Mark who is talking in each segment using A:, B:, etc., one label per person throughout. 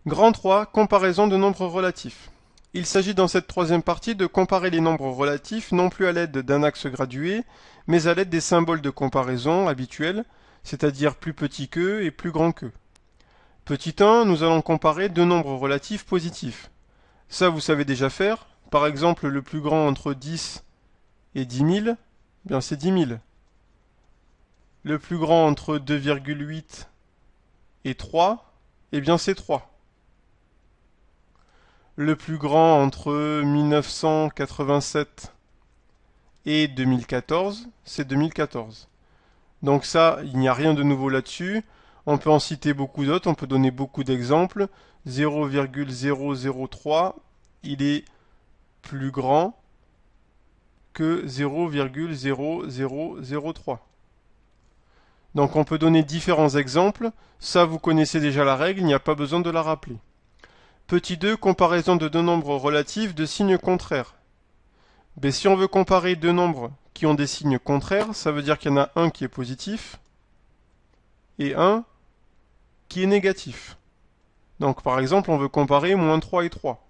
A: Grand 3, comparaison de nombres relatifs. Il s'agit dans cette troisième partie de comparer les nombres relatifs non plus à l'aide d'un axe gradué, mais à l'aide des symboles de comparaison habituels, c'est-à-dire plus petit que et plus grand que. Petit 1, nous allons comparer deux nombres relatifs positifs. Ça, vous savez déjà faire. Par exemple, le plus grand entre 10 et 10 000, bien c'est 10 000. Le plus grand entre 2,8 et 3, eh bien c'est 3. Le plus grand entre 1987 et 2014, c'est 2014. Donc ça, il n'y a rien de nouveau là-dessus. On peut en citer beaucoup d'autres, on peut donner beaucoup d'exemples. 0,003, il est plus grand que 0,0003. Donc on peut donner différents exemples. Ça, vous connaissez déjà la règle, il n'y a pas besoin de la rappeler. Petit 2, comparaison de deux nombres relatifs de signes contraires. Ben, si on veut comparer deux nombres qui ont des signes contraires, ça veut dire qu'il y en a un qui est positif et un qui est négatif. Donc par exemple, on veut comparer moins 3 et 3.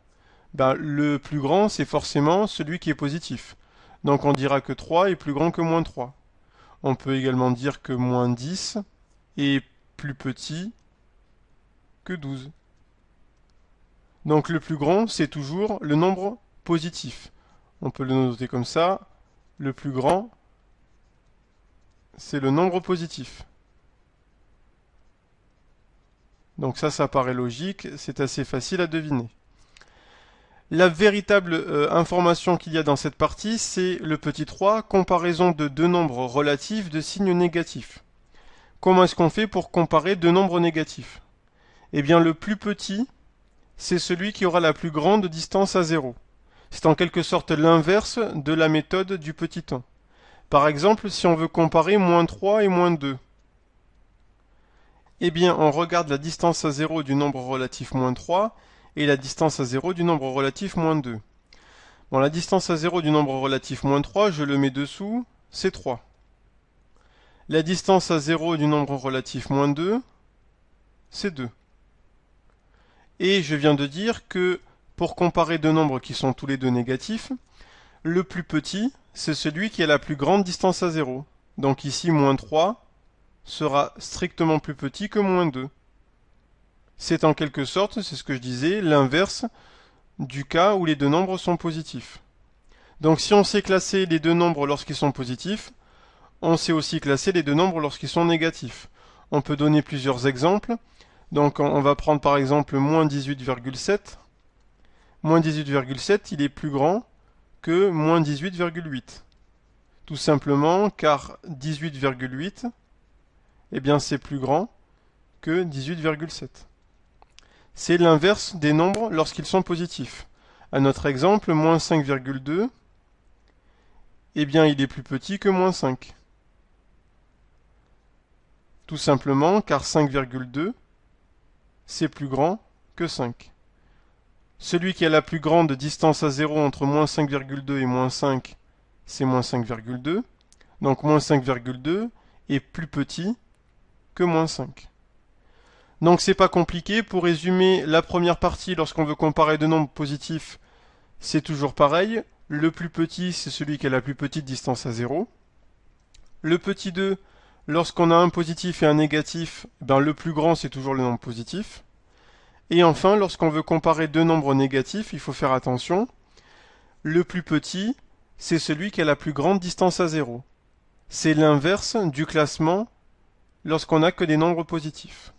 A: Ben, le plus grand, c'est forcément celui qui est positif. Donc on dira que 3 est plus grand que moins 3. On peut également dire que moins 10 est plus petit que 12. Donc le plus grand, c'est toujours le nombre positif. On peut le noter comme ça. Le plus grand, c'est le nombre positif. Donc ça paraît logique, c'est assez facile à deviner. La véritable information qu'il y a dans cette partie, c'est le petit 3, comparaison de deux nombres relatifs de signes négatifs. Comment est-ce qu'on fait pour comparer deux nombres négatifs? Eh bien le plus petit, c'est celui qui aura la plus grande distance à 0. C'est en quelque sorte l'inverse de la méthode du petit 1. Par exemple, si on veut comparer moins 3 et moins 2, eh bien on regarde la distance à 0 du nombre relatif moins 3 et la distance à 0 du nombre relatif moins 2. Bon, la distance à 0 du nombre relatif moins 3, je le mets dessous, c'est 3. La distance à 0 du nombre relatif moins 2, c'est 2. Et je viens de dire que pour comparer deux nombres qui sont tous les deux négatifs, le plus petit, c'est celui qui a la plus grande distance à 0. Donc ici, moins 3 sera strictement plus petit que moins 2. C'est en quelque sorte, c'est ce que je disais, l'inverse du cas où les deux nombres sont positifs. Donc si on sait classer les deux nombres lorsqu'ils sont positifs, on sait aussi classer les deux nombres lorsqu'ils sont négatifs. On peut donner plusieurs exemples. Donc on va prendre par exemple moins 18,7. Moins 18,7, il est plus grand que moins 18,8. Tout simplement car 18,8, eh bien c'est plus grand que 18,7. C'est l'inverse des nombres lorsqu'ils sont positifs. À notre exemple, moins 5,2, eh bien il est plus petit que moins 5. Tout simplement car 5,2, c'est plus grand que 5. Celui qui a la plus grande distance à 0 entre moins 5,2 et moins 5, c'est moins 5,2. Donc moins 5,2 est plus petit que moins 5. Donc c'est pas compliqué. Pour résumer la première partie, lorsqu'on veut comparer deux nombres positifs, c'est toujours pareil. Le plus petit, c'est celui qui a la plus petite distance à 0. Le petit 2, lorsqu'on a un positif et un négatif, ben le plus grand, c'est toujours le nombre positif. Et enfin, lorsqu'on veut comparer deux nombres négatifs, il faut faire attention. Le plus petit, c'est celui qui a la plus grande distance à 0. C'est l'inverse du classement lorsqu'on n'a que des nombres positifs.